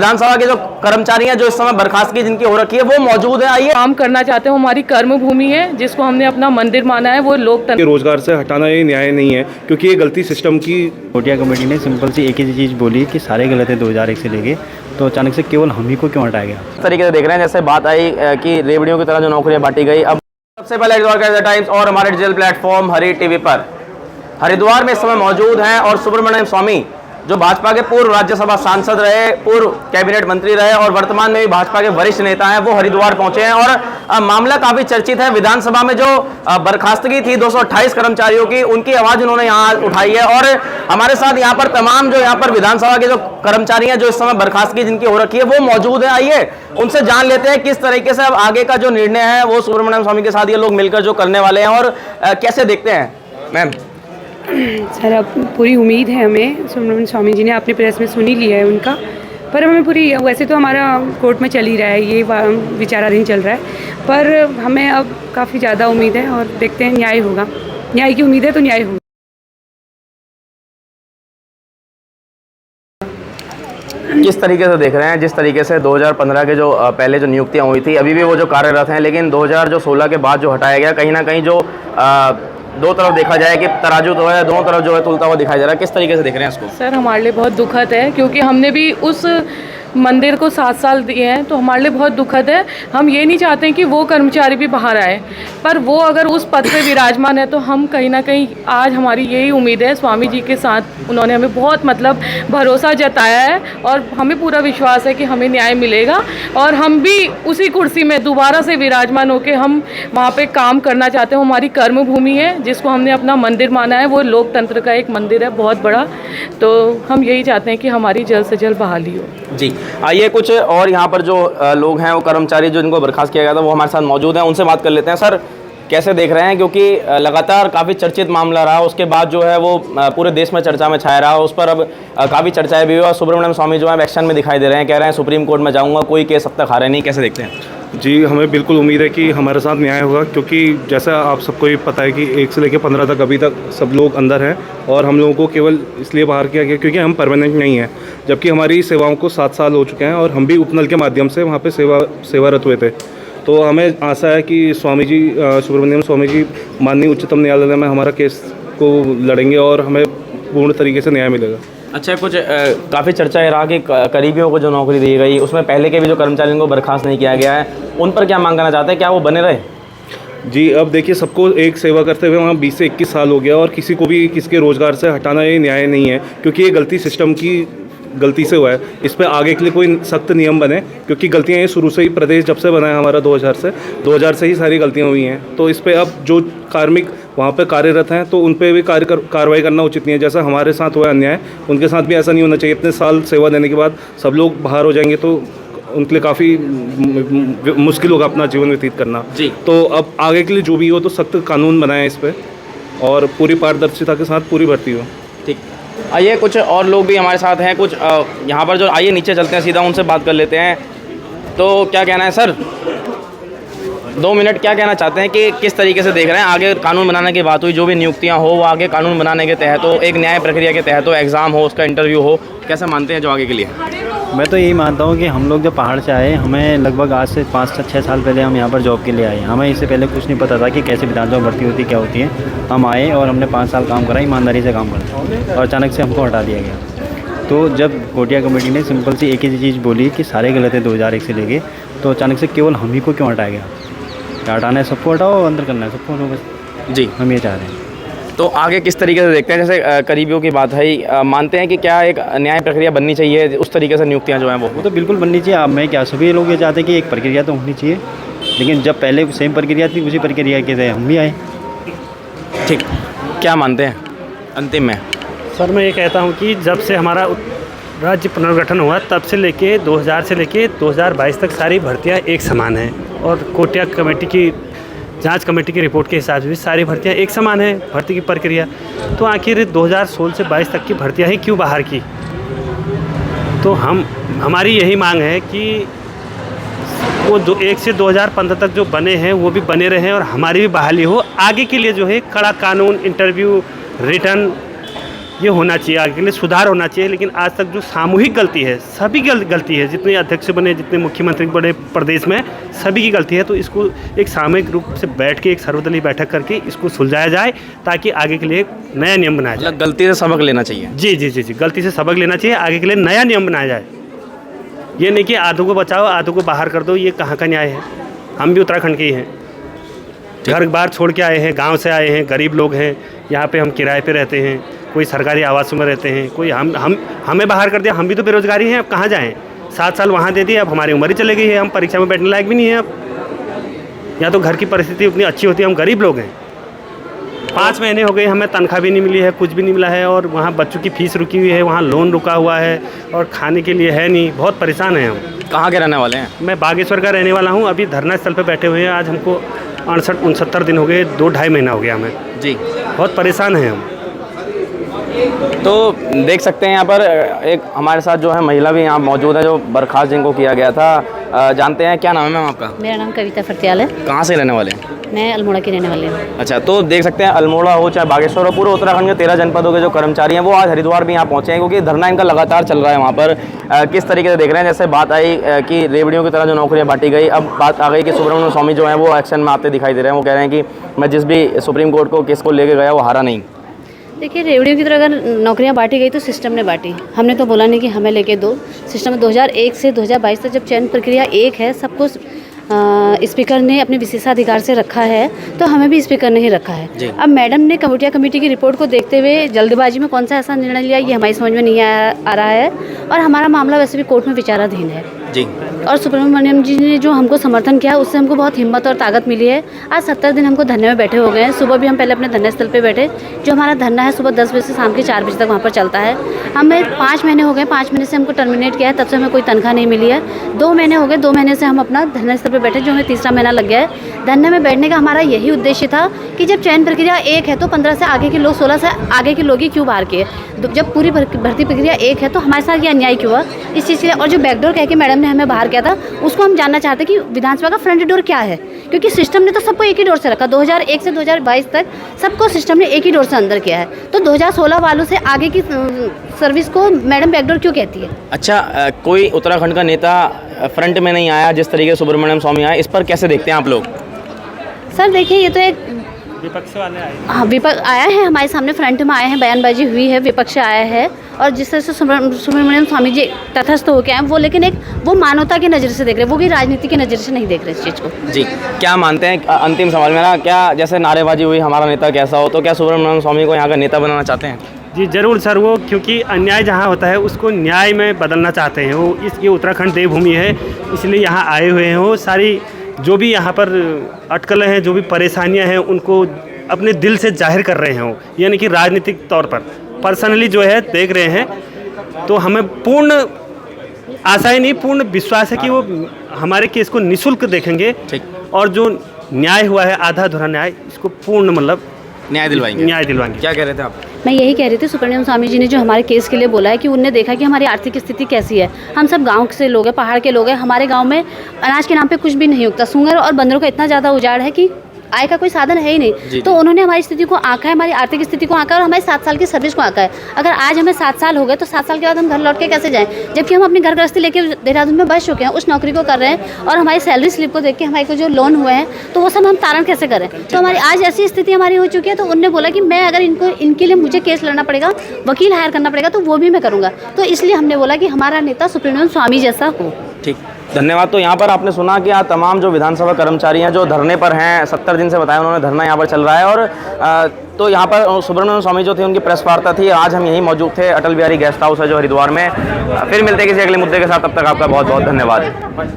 विधानसभा के जो कर्मचारी हैं जो इस समय बर्खास्तगी जिनकी हो रखी है वो मौजूद है। आइए, काम करना चाहते हैं, हमारी कर्म भूमि है जिसको हमने अपना मंदिर माना है, वो लोकतंत्र। रोजगार से हटाना ये न्याय नहीं है क्योंकि ये गलती सिस्टम की। कोटिया कमेटी ने सिंपल सी एक ही चीज़ बोली कि सारे गलत है 2001 से लेके, तो अचानक से केवल हम ही को क्यों हटाया गया। इस तरीके से देख रहे हैं जैसे बात आई कि रेवड़ियों की तरह जो नौकरियां बांटी गई। अब सबसे पहले हरिद्वार टाइम्स और हमारे डिजिटल प्लेटफॉर्म हरी टीवी पर हरिद्वार में इस समय मौजूद हैं और सुब्रमण्यम स्वामी जो भाजपा के पूर्व राज्यसभा सांसद रहे, पूर्व कैबिनेट मंत्री रहे और वर्तमान में भी भाजपा के वरिष्ठ नेता हैं, वो हरिद्वार पहुंचे हैं। और मामला काफी चर्चित है। विधानसभा में जो बर्खास्तगी थी 228 कर्मचारियों की, उनकी आवाज उन्होंने यहाँ उठाई है। और हमारे साथ यहाँ पर तमाम जो यहाँ पर विधानसभा के जो कर्मचारी हैं जो इस समय बर्खास्तगी जिनकी हो रखी है वो मौजूद है। आइए उनसे जान लेते हैं किस तरीके से अब आगे का जो निर्णय है वो सुब्रमण्यम स्वामी के साथ ये लोग मिलकर जो करने वाले हैं और कैसे देखते हैं। मैम सर, अब पूरी उम्मीद है हमें। सुब्रमण्यम स्वामी जी ने अपनी प्रेस में सुन ही लिया है उनका, पर हमें पूरी, वैसे तो हमारा कोर्ट में चल ही रहा है, ये विचाराधीन चल रहा है, पर हमें अब काफ़ी ज़्यादा उम्मीद है और देखते हैं न्याय होगा। न्याय की उम्मीद है तो न्याय होगा। किस तरीके से देख रहे हैं, जिस तरीके से 2015 के जो पहले जो नियुक्तियां हुई थी अभी भी वो जो कार्यरत हैं, लेकिन 2016 के बाद जो हटाया गया, कहीं ना कहीं जो दो तरफ देखा जाए कि तराजू तो है, दोनों तरफ जो है तुलता हुआ दिखाई जा रहा है। किस तरीके से देख रहे हैं इसको? सर, हमारे लिए बहुत दुखद है क्योंकि हमने भी उस मंदिर को 7 साल दिए हैं, तो हमारे लिए बहुत दुखद है। हम ये नहीं चाहते हैं कि वो कर्मचारी भी बाहर आए, पर वो अगर उस पद पे विराजमान है तो हम कहीं ना कहीं, आज हमारी यही उम्मीद है स्वामी जी के साथ उन्होंने हमें बहुत भरोसा जताया है और हमें पूरा विश्वास है कि हमें न्याय मिलेगा और हम भी उसी कुर्सी में दोबारा से विराजमान होकर हम वहाँ पे काम करना चाहते हैं। हमारी कर्म भूमि है जिसको हमने अपना मंदिर माना है, वो लोकतंत्र का एक मंदिर है बहुत बड़ा, तो हम यही चाहते हैं कि हमारी जल्द से जल्द बहाली हो। जी, आइए कुछ और यहाँ पर जो लोग हैं वो कर्मचारी जो इनको बर्खास्त किया गया था वो हमारे साथ मौजूद हैं, उनसे बात कर लेते हैं। सर, कैसे देख रहे हैं, क्योंकि लगातार काफ़ी चर्चित मामला रहा, उसके बाद जो है वो पूरे देश में चर्चा में छाया रहा, उस पर अब काफ़ी चर्चाएं भी हुई और सुब्रमण्यम स्वामी जो है एक्शन में दिखाई दे रहे हैं, कह रहे हैं सुप्रीम कोर्ट में जाऊँगा, कोई केस अब तक हारे नहीं। कैसे देखते हैं? जी, हमें बिल्कुल उम्मीद है कि हमारे साथ न्याय होगा क्योंकि जैसा आप सबको ही पता है कि 1 से लेकर 15 तक अभी तक सब लोग अंदर हैं और हम लोगों को केवल इसलिए बाहर किया गया क्योंकि हम परमानेंट नहीं हैं, जबकि हमारी सेवाओं को 7 साल हो चुके हैं और हम भी उपनल के माध्यम से वहाँ पे सेवारत हुए थे। तो हमें आशा है कि स्वामी जी, सुब्रमण्यम स्वामी जी माननीय उच्चतम न्यायालय में हमारा केस को लड़ेंगे और हमें पूर्ण तरीके से न्याय मिलेगा। अच्छा, कुछ काफ़ी चर्चा ये रहा कि करीबियों को जो नौकरी दी गई उसमें पहले के भी जो कर्मचारियों को बर्खास्त नहीं किया गया है, उन पर क्या मांग करना चाहते हैं, क्या वो बने रहे? जी, अब देखिए, सबको एक सेवा करते हुए वहाँ 20 से 21 साल हो गया और किसी को भी किसके रोज़गार से हटाना ये न्याय नहीं है क्योंकि ये गलती सिस्टम की गलती से हुआ है। इस पर आगे के लिए कोई सख्त नियम बने क्योंकि गलतियाँ ये शुरू से ही, प्रदेश जब से बना है हमारा 2000 से ही सारी गलतियाँ हुई हैं। तो इस पर अब जो कार्मिक वहाँ पे कार्यरत हैं तो उन पर भी कार्रवाई करना उचित नहीं है। जैसा हमारे साथ हुआ अन्याय, उनके साथ भी ऐसा नहीं होना चाहिए। इतने साल सेवा देने के बाद सब लोग बाहर हो जाएंगे तो उनके लिए काफ़ी मुश्किल होगा अपना जीवन व्यतीत करना। जी, तो अब आगे के लिए जो भी हो तो सख्त कानून बनाएं इस पर और पूरी पारदर्शिता के साथ पूरी भर्ती हो। ठीक, आइए कुछ और लोग भी हमारे साथ हैं, कुछ यहाँ पर जो, आइए नीचे चलते हैं, सीधा उनसे बात कर लेते हैं। तो क्या कहना है सर, 2 मिनट, क्या कहना चाहते हैं कि किस तरीके से देख रहे हैं आगे कानून बनाने की बात हुई, जो भी नियुक्तियां हो वो आगे कानून बनाने के तहत हो, एक न्याय प्रक्रिया के तहत हो, एग्ज़ाम हो, उसका इंटरव्यू हो, कैसे मानते हैं जो आगे के लिए? मैं तो यही मानता हूँ कि हम लोग जब पहाड़ से आए, हमें लगभग आज से 5 से 6 साल पहले हम यहाँ पर जॉब के लिए आए। हमें इससे पहले कुछ नहीं पता था कि कैसे विधानसभा भर्ती होती, क्या होती है। हम आए और हमने 5 साल काम करा, ईमानदारी से काम करा और अचानक से हमको हटा दिया गया। तो जब कोटिया कमेटी ने सिंपल सी एक ही चीज़ बोली कि सारे गलत है 2001 से लेके, तो अचानक से केवल हम ही को क्यों हटाया गया। हटाना है सबको हटाओ, अंदर करना है सबको, बस। जी, हम ये चाह रहे हैं। तो आगे किस तरीके से देखते हैं, जैसे करीबियों की बात है, मानते हैं कि क्या एक न्याय प्रक्रिया बननी चाहिए, उस तरीके से नियुक्तियां जो हैं वो तो बिल्कुल बननी चाहिए। आप, मैं क्या, सभी लोग ये चाहते हैं कि एक प्रक्रिया तो होनी चाहिए, लेकिन जब पहले सेम प्रक्रिया थी उसी प्रक्रिया के तहत हम भी आए। ठीक, क्या मानते हैं अंतिम में? सर, मैं ये कहता हूँ कि जब से हमारा राज्य पुनर्गठन हुआ तब से लेके 2000 से लेके 2022 तक सारी भर्तियाँ एक समान हैं और कोटिया कमेटी की जांच कमेटी की रिपोर्ट के हिसाब से भी सारी भर्तियां एक समान है, भर्ती की प्रक्रिया। तो आखिर 2016 से 22 तक की भर्तियां ही क्यों बाहर की? तो हमारी यही मांग है कि वो 1 से 2015 तक जो बने हैं वो भी बने रहें और हमारी भी बहाली हो। आगे के लिए जो है कड़ा कानून, इंटरव्यू, रिटर्न ये होना चाहिए, आगे के लिए सुधार होना चाहिए। लेकिन आज तक जो सामूहिक गलती है, सभी गलती है, जितने अध्यक्ष बने, जितने मुख्यमंत्री बने प्रदेश में, सभी की गलती है। तो इसको एक सामूहिक रूप से बैठ के, एक सर्वदलीय बैठक करके इसको सुलझाया जाए, ताकि आगे के लिए नया नियम बनाया जाए। गलती से सबक लेना चाहिए। जी जी जी जी, गलती से सबक लेना चाहिए, आगे के लिए नया नियम बनाया जाए। ये नहीं कि आधों को बचाओ आधों को बाहर कर दो, ये कहाँ का न्याय है। हम भी उत्तराखंड के ही हैं, घर बार छोड़ के आए हैं, गांव से आए हैं, गरीब लोग हैं, यहाँ पे हम किराए पे रहते हैं, कोई सरकारी आवासों में रहते हैं, कोई हमें बाहर कर दिया, हम भी तो बेरोजगारी हैं, अब कहाँ जाएँ। 7 साल वहाँ दे दिए, अब हमारी उम्र ही चले गई है, हम परीक्षा में बैठने लायक भी नहीं है अब। या तो घर की परिस्थिति उतनी अच्छी होती है, हम गरीब लोग हैं। 5 महीने हो गए, हमें तनख्वाह भी नहीं मिली है, कुछ भी नहीं मिला है, और वहाँ बच्चों की फीस रुकी हुई है, वहाँ लोन रुका हुआ है, और खाने के लिए है नहीं, बहुत परेशान हैं हम। कहाँ के रहने वाले हैं? मैं बागेश्वर का रहने वाला हूँ। अभी धरना स्थल पर बैठे हुए हैं, आज हमको 68-69 दिन हो गए, 2-2.5 महीना हो गया हमें जी। बहुत परेशान हैं हम। तो देख सकते हैं यहाँ पर एक हमारे साथ जो है महिला भी यहाँ मौजूद है, जो बर्खास्त जिनको किया गया था। जानते हैं, क्या नाम है मैम आपका? मेरा नाम कविता फरत्याल है। कहाँ से रहने वाले हैं? मैं अल्मोड़ा की रहने वाली हूँ। अच्छा, तो देख सकते हैं अल्मोड़ा हो चाहे बागेश्वर हो, पूरे उत्तराखंड के 13 जनपदों के जो कर्मचारी हैं वो आज हरिद्वार भी यहाँ पहुँचे हैं, क्योंकि धरना इनका लगातार चल रहा है वहाँ पर। किस तरीके से देख रहे हैं? जैसे बात आई कि रेवड़ियों की तरह जो नौकरियाँ बांटी गई, अब बात आ गई कि सुब्रमण्यम स्वामी जो है वो एक्शन में आते दिखाई दे रहे हैं। वो कह रहे हैं कि मैं जिस भी सुप्रीम कोर्ट को केस को लेके गया वो हारा नहीं। देखिए, रेवड़ियों की तरह अगर नौकरियां बांटी गई तो सिस्टम ने बांटी, हमने तो बोला नहीं कि हमें लेके दो। सिस्टम में 2001 से 2022 तक जब चयन प्रक्रिया एक है, सबको स्पीकर ने अपने विशेषाधिकार से रखा है, तो हमें भी स्पीकर ने ही रखा है। अब मैडम ने कमेटिया कमेटी की रिपोर्ट को देखते हुए जल्दबाजी में कौन सा ऐसा निर्णय लिया, ये हमारी समझ में नहीं आ रहा है। और हमारा मामला वैसे भी कोर्ट में विचाराधीन है जी। और सुब्रमण्यम जी ने जो हमको समर्थन किया, उससे हमको बहुत हिम्मत और ताकत मिली है। आज 70 दिन हमको धरने में बैठे हो गए हैं। सुबह भी हम पहले अपने धरने स्थल पे बैठे, जो हमारा धरना है सुबह 10 बजे से शाम के 4 बजे तक वहाँ पर चलता है। हमें 5 महीने हो गए, 5 महीने से हमको टर्मिनेट किया है, तब से हमें कोई तनख्वाह नहीं मिली है। 2 महीने हो गए, 2 महीने से हम अपना धरने स्थल पर बैठे, जो हमें तीसरा महीना लग गया है। धरने में बैठने का हमारा यही उद्देश्य था कि जब चयन प्रक्रिया एक है तो 15 से आगे के लोग, 16 से आगे के लोग ही क्यों बाहर किए? जब पूरी भर्ती प्रक्रिया एक है तो हमारे साथ ये अन्याय क्यों हुआ, इस चीज़ के लिए। और जो बैकडोर कह के मैडम ने हमें बाहर किया था, उसको हम जानना चाहते कि विधानसभा का फ्रंट डोर क्या है, क्योंकि सिस्टम ने तो सबको एक ही डोर से रखा। 2001 से 2022 तक सबको सिस्टम ने एक ही डोर से अंदर किया है, तो 2016 वालों से आगे की सर्विस को मैडम बैकडोर क्यों कहती है? अच्छा, कोई उत्तराखंड का नेता फ्रंट में नहीं आया जिस तरीके से सुब्रमण्यम स्वामी आए, इस पर कैसे देखते हैं आप लोग? सर देखिए, ये तो एक विपक्ष वाले आए, हाँ विपक्ष आया है हमारे सामने, फ्रंट में आए हैं, बयानबाजी हुई है, विपक्ष आया है। और जिस तरह से सुब्रमण्यम स्वामी जी तटस्थ होकर आए वो, लेकिन एक वो मानवता की नज़र से देख रहे हैं, वो भी राजनीति की नज़र से नहीं देख रहे इस चीज़ को। जी, क्या मानते हैं? अंतिम सवाल मेरा, क्या जैसे नारेबाजी हुई हमारा नेता कैसा हो, तो क्या सुब्रमण्यम स्वामी को यहाँ का नेता बनाना चाहते हैं? जी ज़रूर सर, वो क्योंकि अन्याय जहाँ होता है उसको न्याय में बदलना चाहते हैं। वो ये उत्तराखंड देवभूमि है, इसलिए यहाँ आए हुए हैं। वो सारी जो भी यहाँ पर अटकलें हैं, जो भी परेशानियाँ हैं, उनको अपने दिल से जाहिर कर रहे हैं वो, यानी कि राजनीतिक तौर पर पर्सनली जो है देख रहे हैं। तो हमें पूर्ण आशा ही नहीं, पूर्ण विश्वास है कि वो हमारे केस को निःशुल्क देखेंगे, और जो न्याय हुआ है, आधा अधूरा न्याय, इसको पूर्ण मतलब न्याय दिलवाएंगे। क्या कह रहे थे आप? मैं यही कह रही थी, सुब्रमण्यम स्वामी जी ने जो हमारे केस के लिए बोला है कि उनने देखा कि हमारी आर्थिक स्थिति कैसी है। हम सब गांव से लोग हैं, पहाड़ के लोग हैं, हमारे गांव में अनाज के नाम पे कुछ भी नहीं उगता। सूंगर और बंदरों का इतना ज़्यादा उजाड़ है कि आय का कोई साधन है ही नहीं। तो उन्होंने हमारी स्थिति को आंका है, हमारी आर्थिक स्थिति को आंका है, और हमारी 7 साल की सर्विस को आंका है। अगर आज हमें 7 साल हो गए तो 7 साल के बाद हम घर लौट के कैसे जाएं, जबकि हम अपनी घर गृहस्थी लेके देहरादून में बस चुके हैं, उस नौकरी को कर रहे हैं, और हमारी सैलरी स्लिप को देख के हमारे को जो लोन हुए हैं तो वो सब हम तारण कैसे करें? तो हमारी आज ऐसी स्थिति हमारी हो चुकी है। तो उन्होंने बोला कि मैं अगर इनके लिए मुझे केस लड़ना पड़ेगा, वकील हायर करना पड़ेगा, तो वो भी मैं करूँगा। तो इसलिए हमने बोला कि हमारा नेता सुब्रमण्यम स्वामी जैसा हो। ठीक, धन्यवाद। तो यहाँ पर आपने सुना कि तमाम जो विधानसभा कर्मचारी हैं जो धरने पर हैं, 70 दिन से बताया उन्होंने, धरना यहाँ पर चल रहा है। और तो यहाँ पर सुब्रमण्यम स्वामी जो थे उनकी प्रेस वार्ता थी। आज हम यहीं मौजूद थे, अटल बिहारी गेस्ट हाउस है जो हरिद्वार में। फिर मिलते हैं किसी अगले मुद्दे के साथ, तब तक आपका बहुत बहुत धन्यवाद।